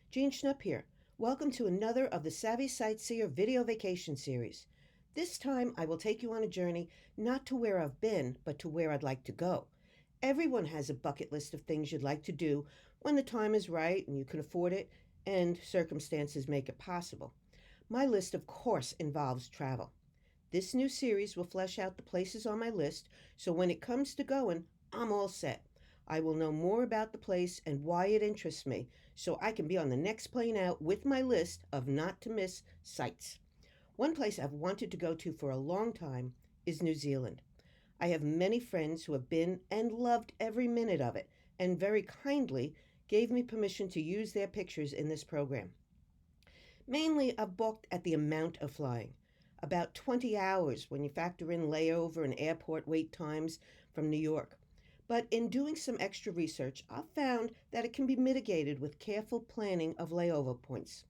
Jeanne Schnupp here. Welcome to another of the Savvy Sightseer video vacation series. This time I will take you on a journey not to where I've been, but to where I'd like to go. Everyone has a bucket list of things you'd like to do when the time is right and you can afford it and circumstances make it possible. My list, of course, involves travel. This new series will flesh out the places on my list, so when it comes to going, I'm all set. I will know more about the place and why it interests me, so I can be on the next plane out with my list of not to miss sights. One place I've wanted to go to for a long time is New Zealand. I have many friends who have been and loved every minute of it, and very kindly gave me permission to use their pictures in this program. Mainly, I've balked at the amount of flying. About 20 hours when you factor in layover and airport wait times from New York. But in doing some extra research, I've found that it can be mitigated with careful planning of layover points.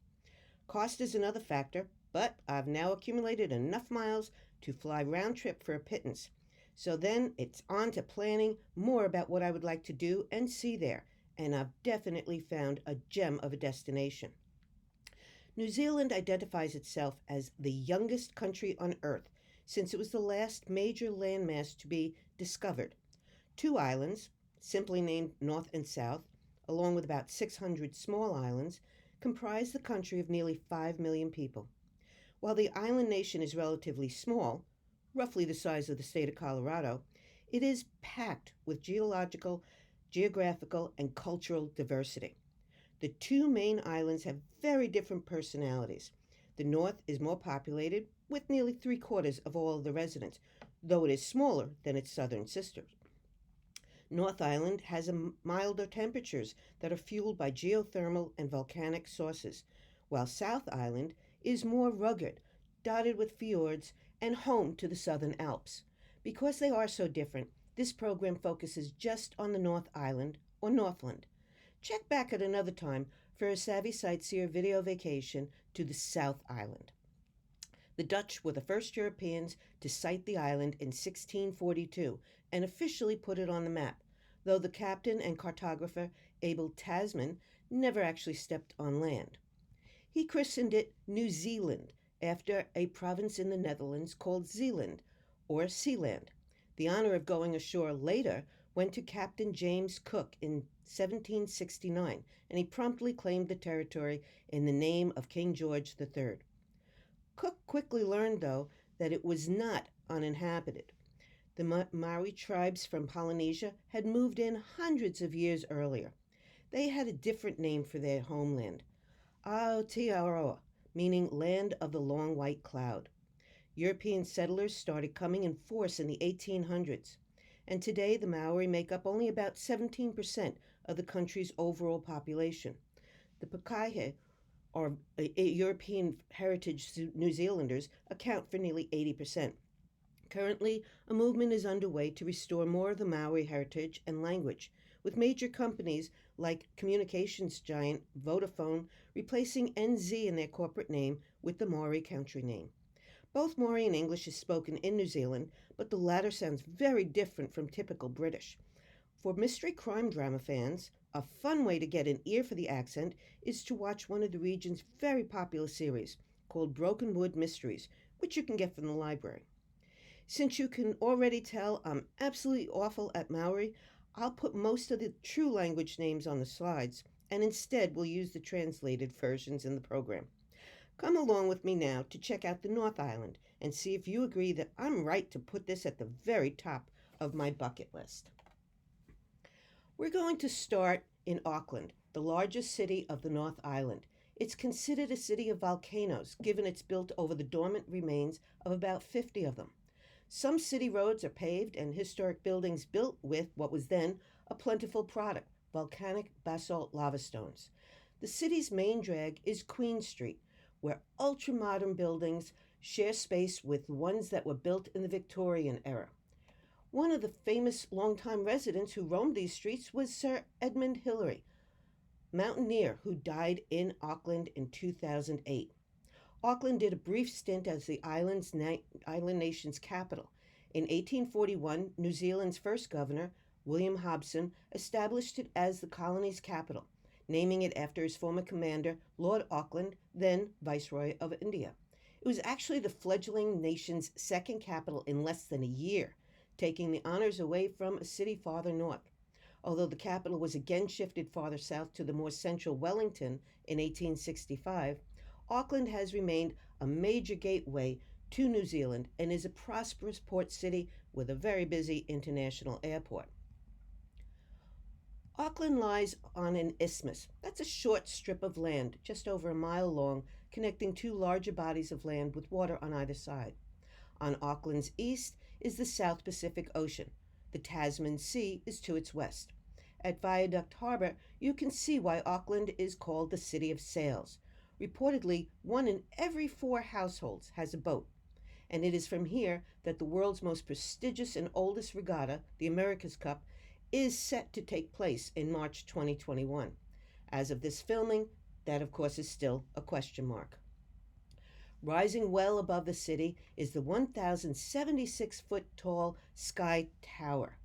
Cost is another factor, but I've now accumulated enough miles to fly round trip for a pittance. So then it's on to planning more about what I would like to do and see there, and I've definitely found a gem of a destination. New Zealand identifies itself as the youngest country on Earth, since it was the last major landmass to be discovered. 2 islands, simply named North and South, along with about 600 small islands, comprise the country of nearly 5 million people. While the island nation is relatively small, roughly the size of the state of Colorado, it is packed with geological, geographical, and cultural diversity. The 2 main islands have very different personalities. The north is more populated, with nearly 3/4 of all of the residents, though it is smaller than its southern sisters. North Island has milder temperatures that are fueled by geothermal and volcanic sources, while South Island is more rugged, dotted with fjords, and home to the Southern Alps. Because they are so different, this program focuses just on the North Island, or Northland. Check back at another time for a Savvy Sightseer video vacation to the South Island. The Dutch were the first Europeans to sight the island in 1642 and officially put it on the map, though the captain and cartographer Abel Tasman never actually stepped on land. He christened it New Zealand after a province in the Netherlands called Zealand, or Sealand. The honor of going ashore later went to Captain James Cook in 1769, and he promptly claimed the territory in the name of King George III. Cook quickly learned, though, that it was not uninhabited. The Maori tribes from Polynesia had moved in hundreds of years earlier. They had a different name for their homeland, Aotearoa, meaning land of the long white cloud. European settlers started coming in force in the 1800s, and today the Maori make up only about 17% of the country's overall population. The Pukukawa, or European heritage New Zealanders, account for nearly 80%. Currently, a movement is underway to restore more of the Maori heritage and language, with major companies like communications giant Vodafone replacing NZ in their corporate name with the Maori country name. Both Maori and English is spoken in New Zealand, but the latter sounds very different from typical British. For mystery crime drama fans, a fun way to get an ear for the accent is to watch one of the region's very popular series called Broken Wood Mysteries, which you can get from the library. Since you can already tell I'm absolutely awful at Maori, I'll put most of the true language names on the slides, and instead we'll use the translated versions in the program. Come along with me now to check out the North Island and see if you agree that I'm right to put this at the very top of my bucket list. We're going to start in Auckland, the largest city of the North Island. It's considered a city of volcanoes, given it's built over the dormant remains of about 50 of them. Some city roads are paved and historic buildings built with what was then a plentiful product, volcanic basalt lava stones. The city's main drag is Queen Street, where ultra-modern buildings share space with ones that were built in the Victorian era. One of the famous longtime residents who roamed these streets was Sir Edmund Hillary, mountaineer who died in Auckland in 2008. Auckland did a brief stint as the island nation's capital. In 1841, New Zealand's first governor, William Hobson, established it as the colony's capital. naming it after his former commander, Lord Auckland, then Viceroy of India. It was actually the fledgling nation's second capital in less than a year, taking the honors away from a city farther north. Although the capital was again shifted farther south to the more central Wellington in 1865, Auckland has remained a major gateway to New Zealand and is a prosperous port city with a very busy international airport. Auckland lies on an isthmus. That's a short strip of land, just over a mile long, connecting two larger bodies of land with water on either side. On Auckland's east is the South Pacific Ocean. The Tasman Sea is to its west. At Viaduct Harbor, you can see why Auckland is called the City of Sails. Reportedly, 1 in every 4 households has a boat. And it is from here that the world's most prestigious and oldest regatta, the America's Cup, is set to take place in March 2021. As of this filming, that of course is still a question mark. Rising well above the city is the 1,076-foot tall Sky Tower.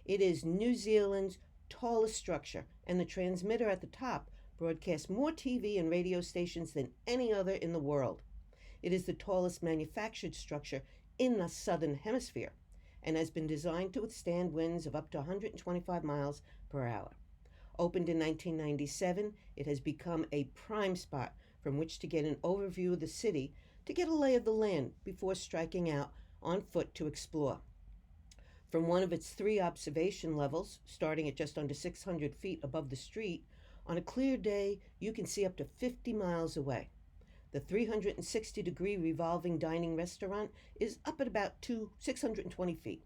It is New Zealand's tallest structure, and the transmitter at the top broadcasts more TV and radio stations than any other in the world. It is the tallest manufactured structure in the southern hemisphere and has been designed to withstand winds of up to 125 miles per hour. Opened in 1997, it has become a prime spot from which to get an overview of the city, to get a lay of the land before striking out on foot to explore. From one of its 3 observation levels, starting at just under 600 feet above the street, on a clear day you can see up to 50 miles away. The 360-degree revolving dining restaurant is up at about 620 feet.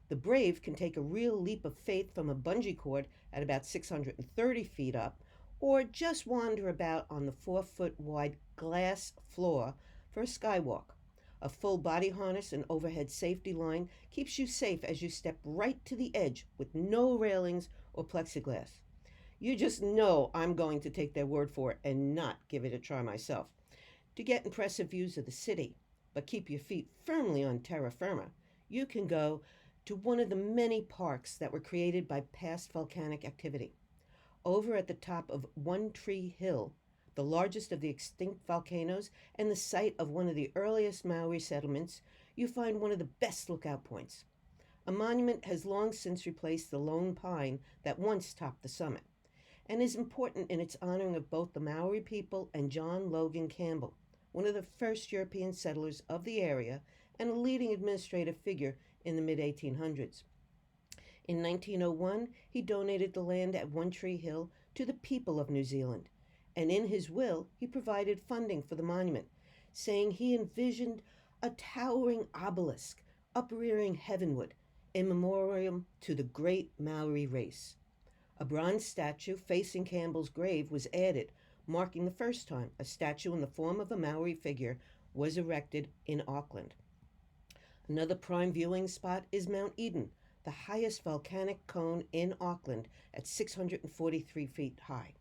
The brave can take a real leap of faith from a bungee cord at about 630 feet up, or just wander about on the 4-foot wide glass floor for a skywalk. A full body harness and overhead safety line keeps you safe as you step right to the edge with no railings or plexiglass. You just know I'm going to take their word for it and not give it a try myself. To get impressive views of the city, but keep your feet firmly on terra firma, you can go to one of the many parks that were created by past volcanic activity. Over at the top of One Tree Hill, the largest of the extinct volcanoes and the site of one of the earliest Maori settlements, you find one of the best lookout points. A monument has long since replaced the lone pine that once topped the summit, and is important in its honoring of both the Maori people and John Logan Campbell, one of the first European settlers of the area and a leading administrative figure in the mid-1800s. In 1901, he donated the land at One Tree Hill to the people of New Zealand, and in his will, he provided funding for the monument, saying he envisioned a towering obelisk uprearing heavenward in memoriam to the great Maori race. A bronze statue facing Campbell's grave was added, marking the first time a statue in the form of a Maori figure was erected in Auckland. Another prime viewing spot is Mount Eden, the highest volcanic cone in Auckland at 643 feet high.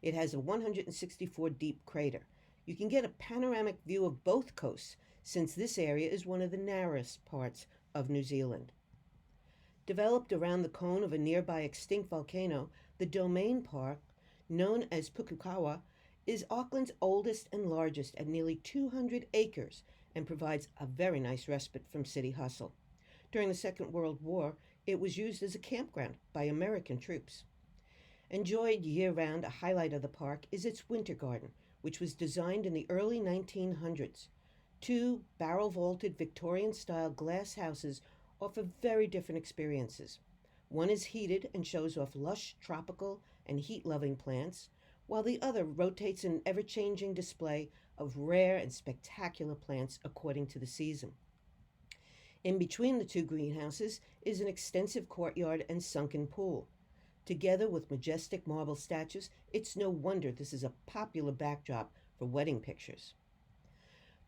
It has a 164 deep crater. You can get a panoramic view of both coasts, since this area is one of the narrowest parts of New Zealand. Developed around the cone of a nearby extinct volcano, the Domain Park, known as Pukukawa, is Auckland's oldest and largest at nearly 200 acres and provides a very nice respite from city hustle. During the Second World War, it was used as a campground by American troops. Enjoyed year-round, a highlight of the park is its winter garden, which was designed in the early 1900s. 2 barrel-vaulted Victorian-style glass houses offer very different experiences. One is heated and shows off lush tropical and heat-loving plants, while the other rotates an ever-changing display of rare and spectacular plants according to the season. In between the 2 greenhouses is an extensive courtyard and sunken pool. Together with majestic marble statues, it's no wonder this is a popular backdrop for wedding pictures.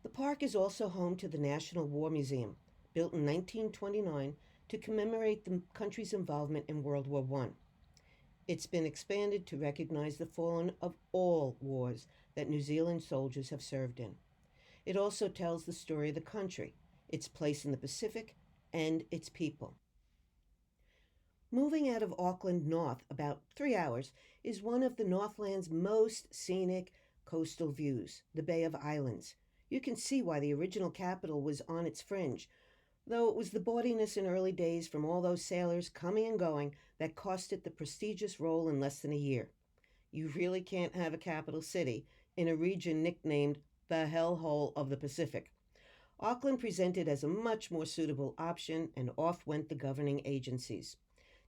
The park is also home to the National War Museum, built in 1929 to commemorate the country's involvement in World War I. It's been expanded to recognize the fallen of all wars that New Zealand soldiers have served in. It also tells the story of the country, its place in the Pacific, and its people. Moving out of Auckland north about 3 hours is one of the Northland's most scenic coastal views, the Bay of Islands. You can see why the original capital was on its fringe, though it was the bawdiness in early days from all those sailors coming and going that cost it the prestigious role in less than a year. You really can't have a capital city in a region nicknamed the hellhole of the Pacific. Auckland presented as a much more suitable option, and off went the governing agencies.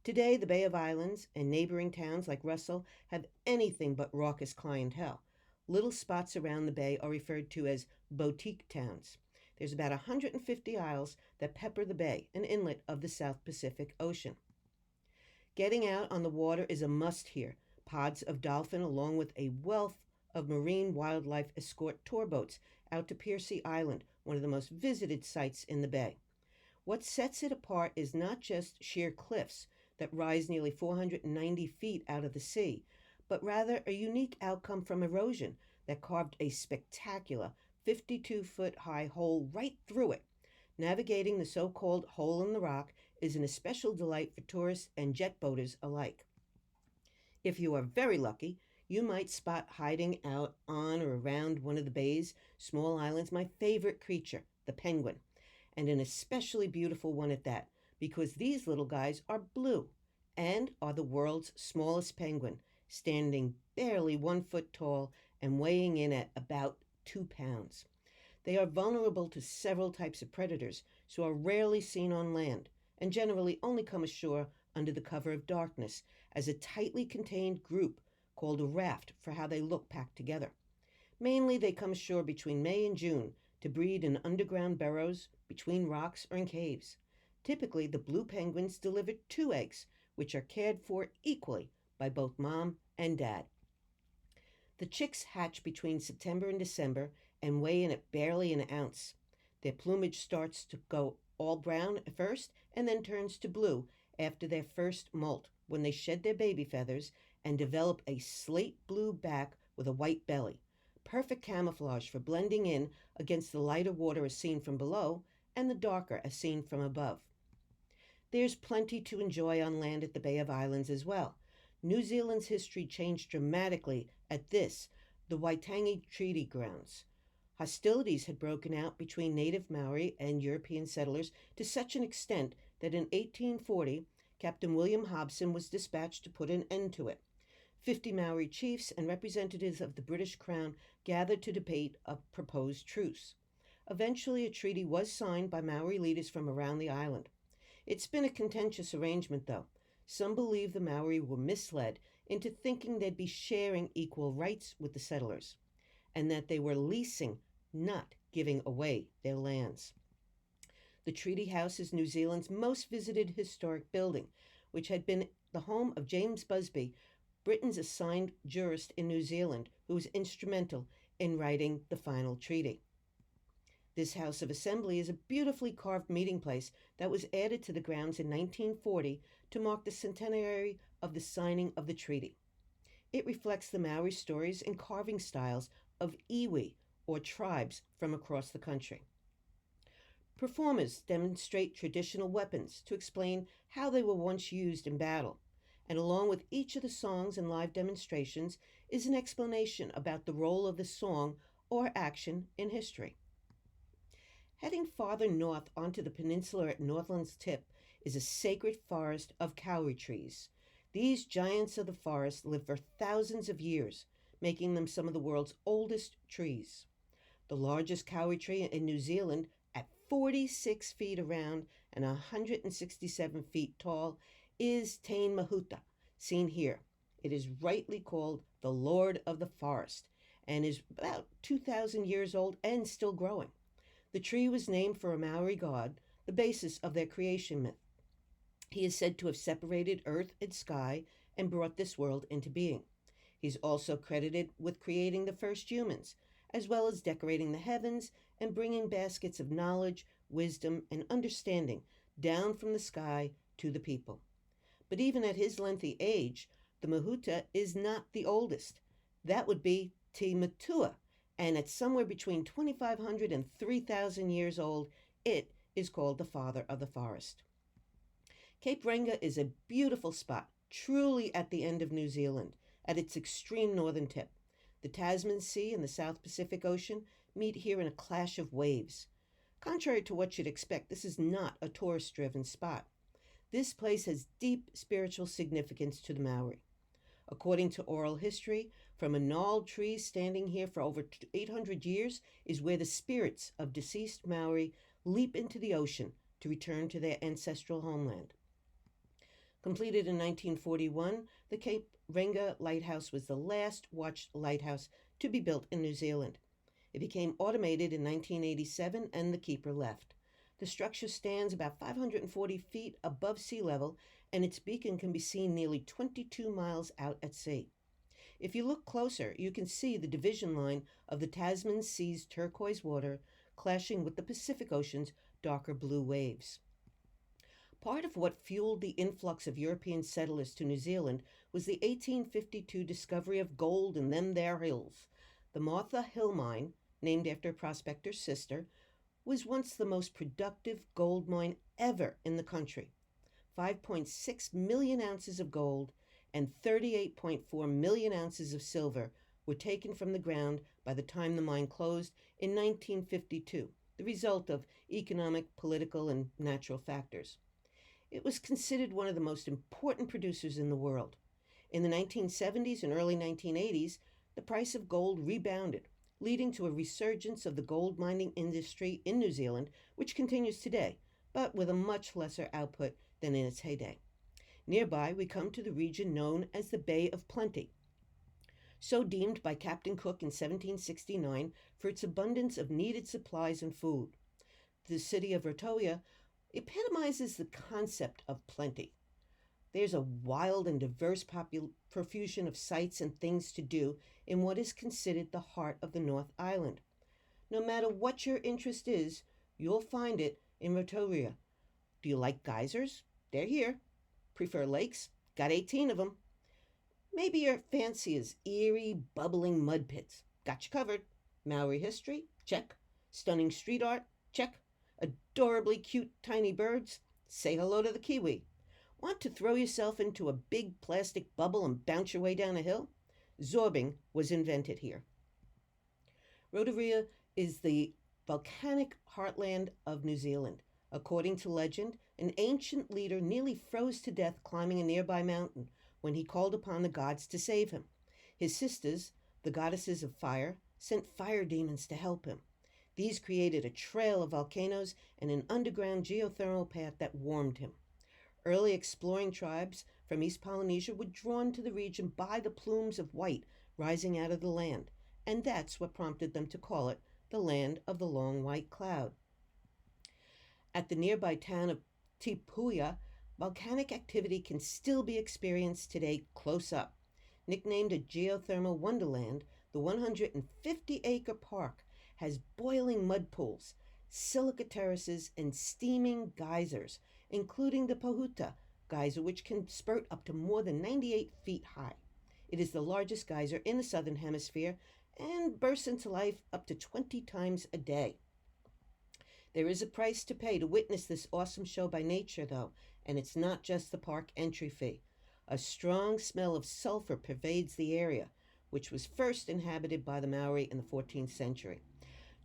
Today, the Bay of Islands and neighboring towns like Russell have anything but raucous clientele. Little spots around the bay are referred to as boutique towns. There's about 150 isles that pepper the bay, an inlet of the South Pacific Ocean. Getting out on the water is a must here. Pods of dolphin, along with a wealth of marine wildlife escort tour boats out to Piercy Island, one of the most visited sites in the bay. What sets it apart is not just sheer cliffs that rise nearly 490 feet out of the sea, but rather a unique outcome from erosion that carved a spectacular 52-foot high hole right through it. Navigating the so-called hole in the rock is an especial delight for tourists and jet boaters alike. If you are very lucky, you might spot hiding out on or around one of the bay's small islands my favorite creature, the penguin, and an especially beautiful one at that, because these little guys are blue and are the world's smallest penguin, standing barely 1 foot tall and weighing in at about 2 pounds. They are vulnerable to several types of predators, so are rarely seen on land, and generally only come ashore under the cover of darkness as a tightly contained group called a raft for how they look packed together. Mainly they come ashore between May and June to breed in underground burrows, between rocks, or in caves. Typically, the blue penguins deliver 2 eggs, which are cared for equally by both mom and dad. The chicks hatch between September and December and weigh in at barely an ounce. Their plumage starts to go all brown at first and then turns to blue after their first molt, when they shed their baby feathers and develop a slate blue back with a white belly. Perfect camouflage for blending in against the lighter water as seen from below and the darker as seen from above. There's plenty to enjoy on land at the Bay of Islands as well. New Zealand's history changed dramatically at the Waitangi Treaty grounds. Hostilities had broken out between native Maori and European settlers to such an extent that in 1840, Captain William Hobson was dispatched to put an end to it. 50 Maori chiefs and representatives of the British Crown gathered to debate a proposed truce. Eventually, a treaty was signed by Maori leaders from around the island. It's been a contentious arrangement, though. Some believe the Maori were misled into thinking they'd be sharing equal rights with the settlers, and that they were leasing, not giving away their lands. The Treaty House is New Zealand's most visited historic building, which had been the home of James Busby, Britain's assigned jurist in New Zealand, who was instrumental in writing the final treaty. This House of Assembly is a beautifully carved meeting place that was added to the grounds in 1940 to mark the centenary of the signing of the treaty. It reflects the Maori stories and carving styles of iwi, or tribes from across the country. Performers demonstrate traditional weapons to explain how they were once used in battle, and along with each of the songs and live demonstrations is an explanation about the role of the song or action in history. Heading farther north onto the peninsula at Northland's tip is a sacred forest of kauri trees. These giants of the forest live for thousands of years, making them some of the world's oldest trees. The largest kauri tree in New Zealand, at 46 feet around and 167 feet tall, is Te Mahuta, seen here. It is rightly called the Lord of the Forest and is about 2,000 years old and still growing. The tree was named for a Maori god, the basis of their creation myth. He is said to have separated earth and sky and brought this world into being. He's also credited with creating the first humans, as well as decorating the heavens and bringing baskets of knowledge, wisdom, and understanding down from the sky to the people. But even at his lengthy age, the Mahuta is not the oldest. That would be Te Matua, and at somewhere between 2,500 and 3,000 years old, it is called the Father of the Forest. Cape Renga is a beautiful spot, truly at the end of New Zealand, at its extreme northern tip. The Tasman Sea and the South Pacific Ocean meet here in a clash of waves. Contrary to what you'd expect, this is not a tourist-driven spot. This place has deep spiritual significance to the Maori. According to oral history, from a gnarled tree standing here for over 800 years is where the spirits of deceased Maori leap into the ocean to return to their ancestral homeland. Completed in 1941, the Cape Renga Lighthouse was the last watched lighthouse to be built in New Zealand. It became automated in 1987 and the keeper left. The structure stands about 540 feet above sea level and its beacon can be seen nearly 22 miles out at sea. If you look closer, you can see the division line of the Tasman Sea's turquoise water clashing with the Pacific Ocean's darker blue waves. Part of what fueled the influx of European settlers to New Zealand was the 1852 discovery of gold in them there hills. The Martha Hill Mine, named after a prospector's sister, was once the most productive gold mine ever in the country. 5.6 million ounces of gold and 38.4 million ounces of silver were taken from the ground by the time the mine closed in 1952, the result of economic, political, and natural factors. It was considered one of the most important producers in the world. In the 1970s and early 1980s, the price of gold rebounded, leading to a resurgence of the gold mining industry in New Zealand, which continues today, but with a much lesser output than in its heyday. Nearby, we come to the region known as the Bay of Plenty, so deemed by Captain Cook in 1769 for its abundance of needed supplies and food. The city of Rotorua epitomizes the concept of plenty. There's a wild and diverse profusion of sights and things to do in what is considered the heart of the North Island. No matter what your interest is, you'll find it in Rotorua. Do you like geysers? They're here. Prefer lakes? Got 18 of them. Maybe your fancy is eerie, bubbling mud pits. Got you covered. Maori history? Check. Stunning street art? Check. Adorably cute tiny birds? Say hello to the Kiwi. Want to throw yourself into a big plastic bubble and bounce your way down a hill? Zorbing was invented here. Rotorua is the volcanic heartland of New Zealand. According to legend, an ancient leader nearly froze to death climbing a nearby mountain when he called upon the gods to save him. His sisters, the goddesses of fire, sent fire demons to help him. These created a trail of volcanoes and an underground geothermal path that warmed him. Early exploring tribes from East Polynesia were drawn to the region by the plumes of white rising out of the land, and that's what prompted them to call it the land of the long white cloud. At the nearby town of Tipuia, volcanic activity can still be experienced today close up. Nicknamed a geothermal wonderland, the 150-acre park has boiling mud pools, silica terraces, and steaming geysers, including the Pohuta geyser, which can spurt up to more than 98 feet high. It is the largest geyser in the southern hemisphere and bursts into life up to 20 times a day. There is a price to pay to witness this awesome show by nature, though, and it's not just the park entry fee. A strong smell of sulfur pervades the area, which was first inhabited by the Maori in the 14th century.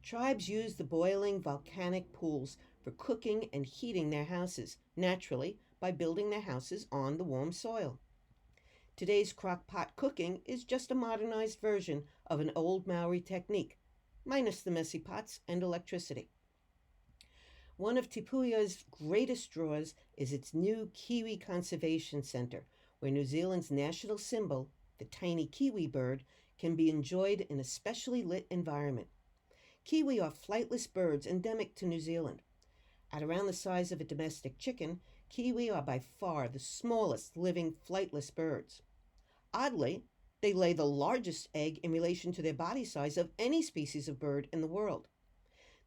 Tribes used the boiling volcanic pools for cooking and heating their houses, naturally by building their houses on the warm soil. Today's crock pot cooking is just a modernized version of an old Maori technique, minus the messy pots and electricity. One of Tipuia's greatest draws is its new Kiwi Conservation Center, where New Zealand's national symbol, the tiny kiwi bird, can be enjoyed in a specially lit environment. Kiwi are flightless birds endemic to New Zealand. At around the size of a domestic chicken, kiwi are by far the smallest living flightless birds. Oddly, they lay the largest egg in relation to their body size of any species of bird in the world.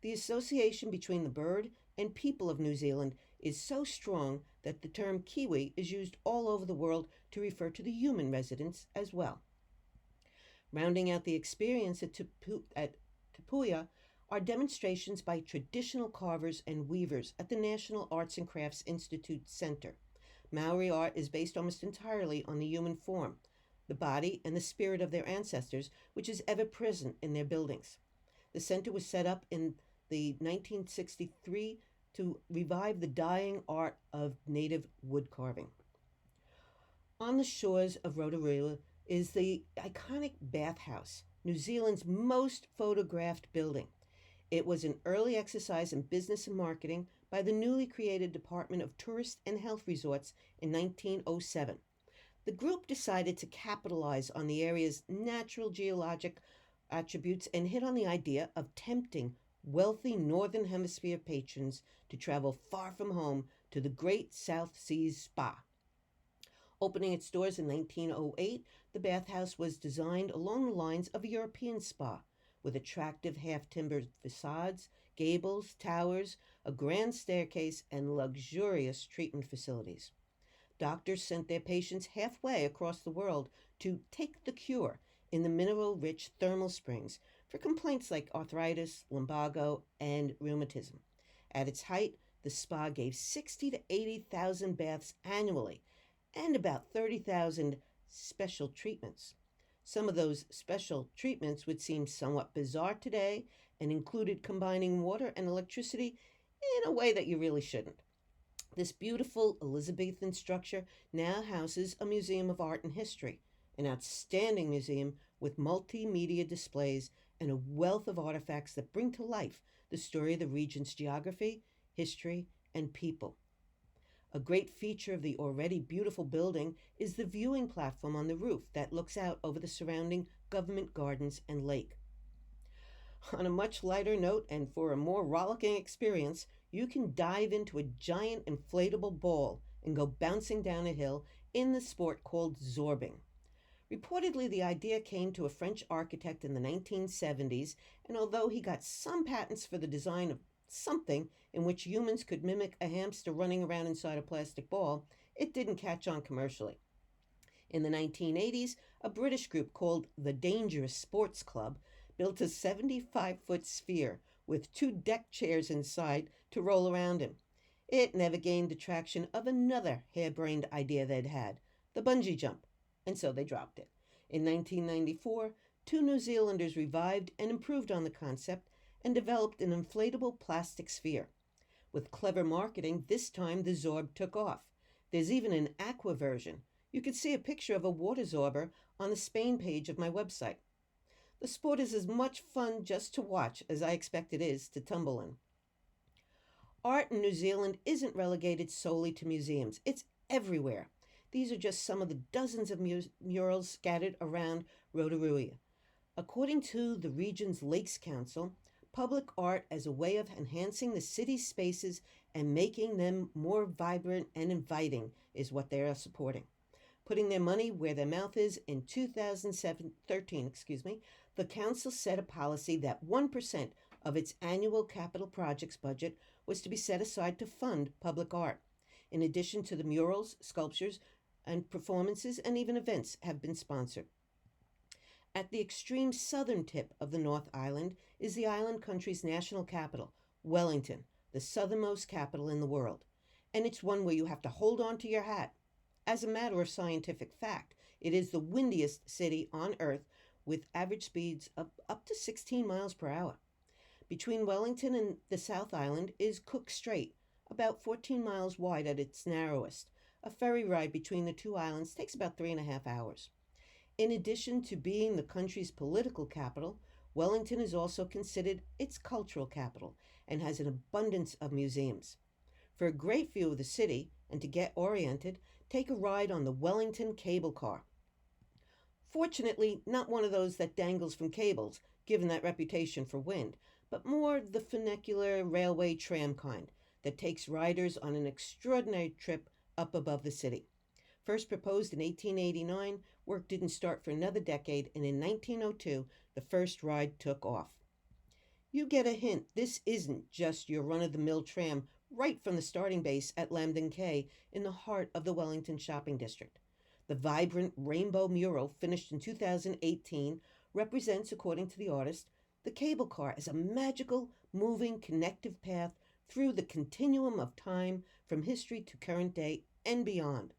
The association between the bird and people of New Zealand is so strong that the term Kiwi is used all over the world to refer to the human residents as well. Rounding out the experience at Tipuia are demonstrations by traditional carvers and weavers at the National Arts and Crafts Institute Center. Maori art is based almost entirely on the human form, the body, and the spirit of their ancestors, which is ever present in their buildings. The center was set up in the 1963 to revive the dying art of native wood carving. On the shores of Rotorua is the iconic bathhouse, New Zealand's most photographed building. It was an early exercise in business and marketing by the newly created Department of Tourist and Health Resorts in 1907. The group decided to capitalize on the area's natural geologic attributes and hit on the idea of tempting wealthy Northern Hemisphere patrons to travel far from home to the Great South Seas Spa. Opening its doors in 1908, the bathhouse was designed along the lines of a European spa, with attractive half-timbered facades, gables, towers, a grand staircase, and luxurious treatment facilities. Doctors sent their patients halfway across the world to take the cure in the mineral-rich thermal springs for complaints like arthritis, lumbago, and rheumatism. At its height, the spa gave 60 to 80,000 baths annually, and about 30,000 special treatments. Some of those special treatments would seem somewhat bizarre today and included combining water and electricity in a way that you really shouldn't. This beautiful Elizabethan structure now houses a museum of art and history, an outstanding museum with multimedia displays and a wealth of artifacts that bring to life the story of the region's geography, history, and people. A great feature of the already beautiful building is the viewing platform on the roof that looks out over the surrounding government gardens and lake. On a much lighter note, and for a more rollicking experience, you can dive into a giant inflatable ball and go bouncing down a hill in the sport called zorbing. Reportedly, the idea came to a French architect in the 1970s, and although he got some patents for the design of something in which humans could mimic a hamster running around inside a plastic ball, it didn't catch on commercially. In the 1980s, a British group called the Dangerous Sports Club built a 75-foot sphere with 2 deck chairs inside to roll around in. It never gained the traction of another harebrained idea they'd had, the bungee jump, and so they dropped it. In 1994, 2 New Zealanders revived and improved on the concept and developed an inflatable plastic sphere. With clever marketing, this time the Zorb took off. There's even an aqua version. You can see a picture of a water zorber on the Spain page of my website. The sport is as much fun just to watch as I expect it is to tumble in. Art in New Zealand isn't relegated solely to museums. It's everywhere. These are just some of the dozens of murals scattered around Rotorua. According to the region's Lakes Council, public art as a way of enhancing the city's spaces and making them more vibrant and inviting is what they are supporting. Putting their money where their mouth is, in 2013, the council set a policy that 1% of its annual capital projects budget was to be set aside to fund public art. In addition to the murals, sculptures, and performances and even events have been sponsored. At the extreme southern tip of the North Island is the island country's national capital, Wellington, the southernmost capital in the world. And it's one where you have to hold on to your hat. As a matter of scientific fact, it is the windiest city on Earth with average speeds of up to 16 miles per hour. Between Wellington and the South Island is Cook Strait, about 14 miles wide at its narrowest. A ferry ride between the 2 islands takes about 3.5 hours. In addition to being the country's political capital, Wellington is also considered its cultural capital and has an abundance of museums. For a great view of the city and to get oriented, take a ride on the Wellington cable car. Fortunately, not one of those that dangles from cables, given that reputation for wind, but more the funicular railway tram kind that takes riders on an extraordinary trip up above the city. First proposed in 1889, work didn't start for another decade, and in 1902, the first ride took off. You get a hint, this isn't just your run-of-the-mill tram right from the starting base at Lambden Quay in the heart of the Wellington shopping district. The vibrant rainbow mural, finished in 2018, represents, according to the artist, the cable car as a magical, moving, connective path through the continuum of time from history to current day and beyond.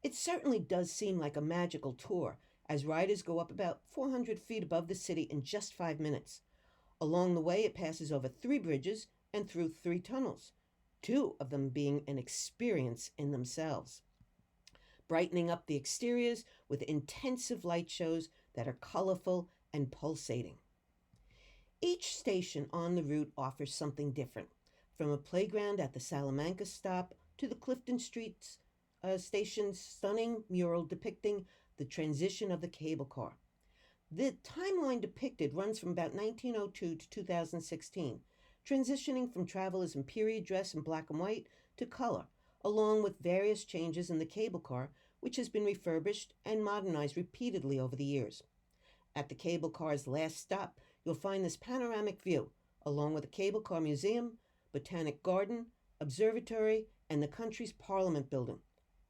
It certainly does seem like a magical tour, as riders go up about 400 feet above the city in just 5 minutes. Along the way, it passes over 3 bridges and through 3 tunnels, 2 of them being an experience in themselves, brightening up the exteriors with intensive light shows that are colorful and pulsating. Each station on the route offers something different, from a playground at the Salamanca stop to the Clifton Street station's stunning mural depicting the transition of the cable car. The timeline depicted runs from about 1902 to 2016, transitioning from travelers in period dress in black and white to color, along with various changes in the cable car, which has been refurbished and modernized repeatedly over the years. At the cable car's last stop, you'll find this panoramic view, along with a cable car museum, botanic garden, observatory, and the country's parliament building,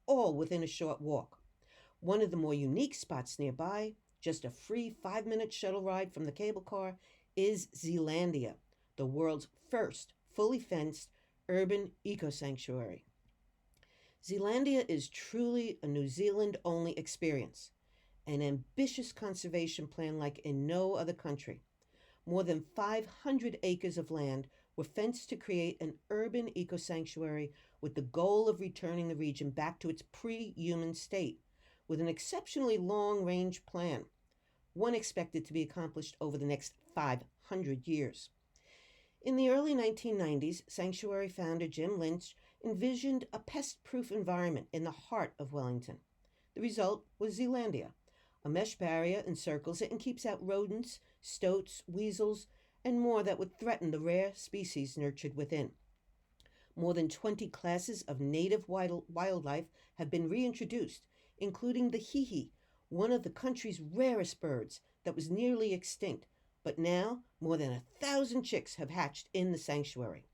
all within a short walk. One of the more unique spots nearby, just a free 5-minute shuttle ride from the cable car, is Zealandia, the world's first fully fenced urban eco-sanctuary. Zealandia is truly a New Zealand-only experience, an ambitious conservation plan like in no other country. More than 500 acres of land were fenced to create an urban eco-sanctuary with the goal of returning the region back to its pre-human state, with an exceptionally long-range plan, one expected to be accomplished over the next 500 years. In the early 1990s, sanctuary founder Jim Lynch envisioned a pest-proof environment in the heart of Wellington. The result was Zealandia. A mesh barrier encircles it and keeps out rodents, stoats, weasels, and more that would threaten the rare species nurtured within. More than 20 classes of native wildlife have been reintroduced, including the hihi, one of the country's rarest birds that was nearly extinct, but now more than 1,000 chicks have hatched in the sanctuary.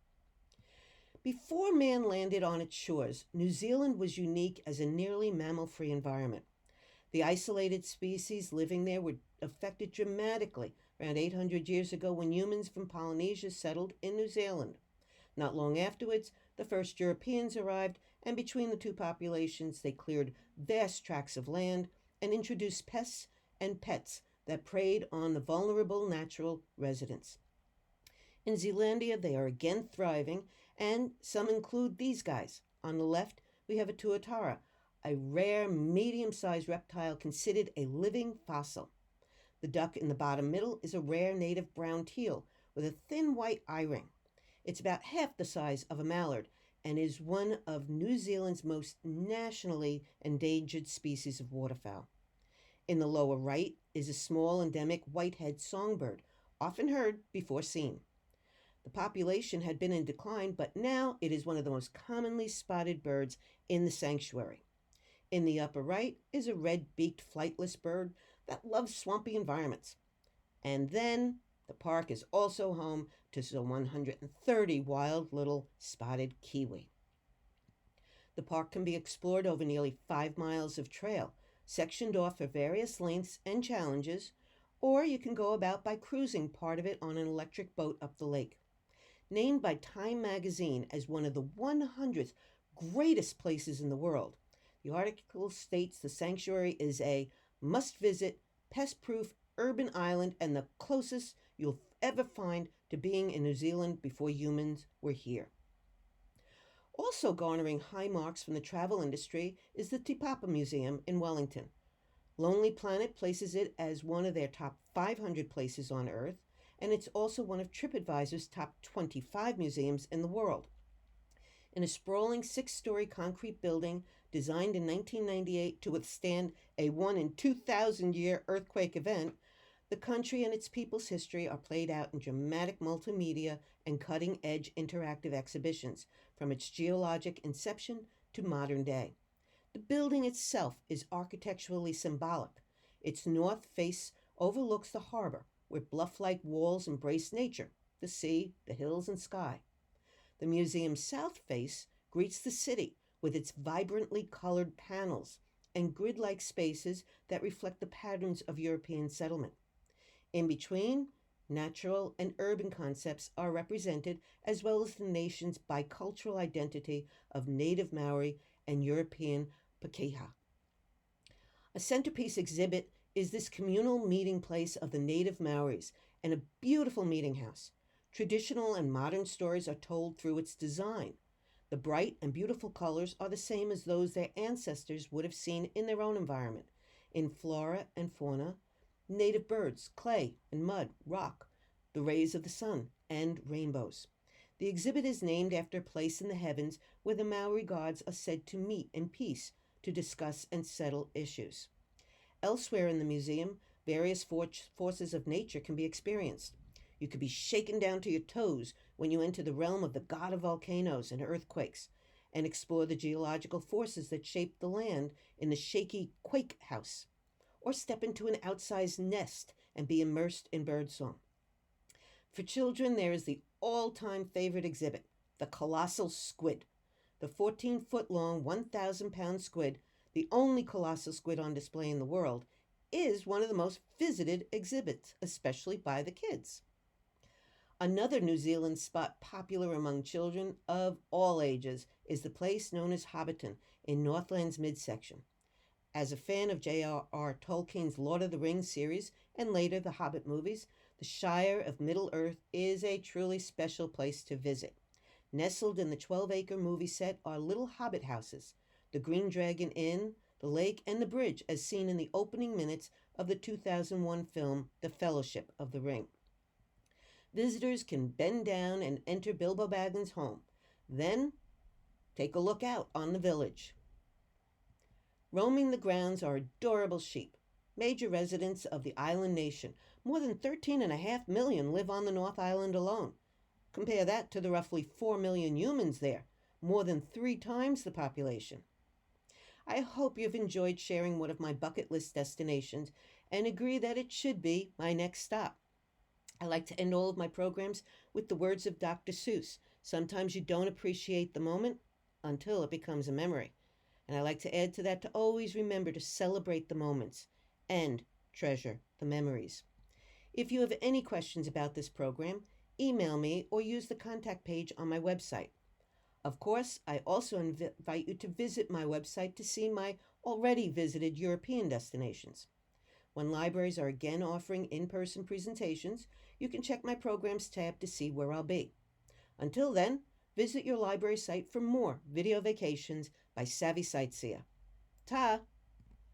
Before man landed on its shores, New Zealand was unique as a nearly mammal-free environment. The isolated species living there were affected dramatically around 800 years ago when humans from Polynesia settled in New Zealand. Not long afterwards, the first Europeans arrived, and between the two populations, they cleared vast tracts of land and introduced pests and pets that preyed on the vulnerable natural residents. In Zealandia, they are again thriving, and some include these guys. On the left, we have a tuatara, a rare medium-sized reptile considered a living fossil. The duck in the bottom middle is a rare native brown teal with a thin white eye ring. It's about half the size of a mallard and is one of New Zealand's most nationally endangered species of waterfowl. In the lower right is a small endemic whitehead songbird, often heard before seen. The population had been in decline, but now it is one of the most commonly spotted birds in the sanctuary. In the upper right is a red-beaked flightless bird that loves swampy environments. And then the park is also home to some 130 wild little spotted kiwi. The park can be explored over nearly 5 miles of trail, sectioned off for various lengths and challenges, or you can go about by cruising part of it on an electric boat up the lake. Named by Time magazine as one of the 100th greatest places in the world, the article states the sanctuary is a must-visit, pest-proof urban island and the closest you'll ever find to being in New Zealand before humans were here. Also garnering high marks from the travel industry is the Te Papa Museum in Wellington. Lonely Planet places it as one of their top 500 places on Earth, and it's also one of TripAdvisor's top 25 museums in the world. In a sprawling 6-story concrete building designed in 1998 to withstand a 1 in 2,000 year earthquake event, the country and its people's history are played out in dramatic multimedia and cutting-edge interactive exhibitions, from its geologic inception to modern day. The building itself is architecturally symbolic. Its north face overlooks the harbor, where bluff-like walls embrace nature, the sea, the hills, and sky. The museum's south face greets the city with its vibrantly colored panels and grid-like spaces that reflect the patterns of European settlement. In between, natural and urban concepts are represented, as well as the nation's bicultural identity of native Maori and European pakeha. A centerpiece exhibit is this communal meeting place of the native Maoris and a beautiful meeting house. Traditional and modern stories are told through its design. The bright and beautiful colors are the same as those their ancestors would have seen in their own environment, in flora and fauna, native birds, clay and mud, rock, the rays of the sun, and rainbows. The exhibit is named after a place in the heavens where the Maori gods are said to meet in peace to discuss and settle issues. Elsewhere in the museum, various forces of nature can be experienced. You could be shaken down to your toes when you enter the realm of the god of volcanoes and earthquakes and explore the geological forces that shape the land in the shaky quake house, or step into an outsized nest and be immersed in birdsong. For children, there is the all-time favorite exhibit, the Colossal Squid. The 14-foot-long, 1,000-pound squid, the only colossal squid on display in the world, is one of the most visited exhibits, especially by the kids. Another New Zealand spot popular among children of all ages is the place known as Hobbiton in Northland's midsection. As a fan of J.R.R. Tolkien's Lord of the Rings series and later the Hobbit movies, the Shire of Middle-earth is a truly special place to visit. Nestled in the 12-acre movie set are little hobbit houses, the Green Dragon Inn, the lake, and the bridge as seen in the opening minutes of the 2001 film The Fellowship of the Ring. Visitors can bend down and enter Bilbo Baggins' home. Then, take a look out on the village. Roaming the grounds are adorable sheep, major residents of the island nation. More than 13.5 million live on the North Island alone. Compare that to the roughly 4 million humans there, more than 3 times the population. I hope you've enjoyed sharing one of my bucket list destinations and agree that it should be my next stop. I like to end all of my programs with the words of Dr. Seuss. Sometimes you don't appreciate the moment until it becomes a memory. And I like to add to that to always remember to celebrate the moments and treasure the memories. If you have any questions about this program, email me or use the contact page on my website. Of course, I also invite you to visit my website to see my already visited European destinations. When libraries are again offering in-person presentations, you can check my programs tab to see where I'll be. Until then, visit your library site for more video vacations by Savvy Sightseer. Ta!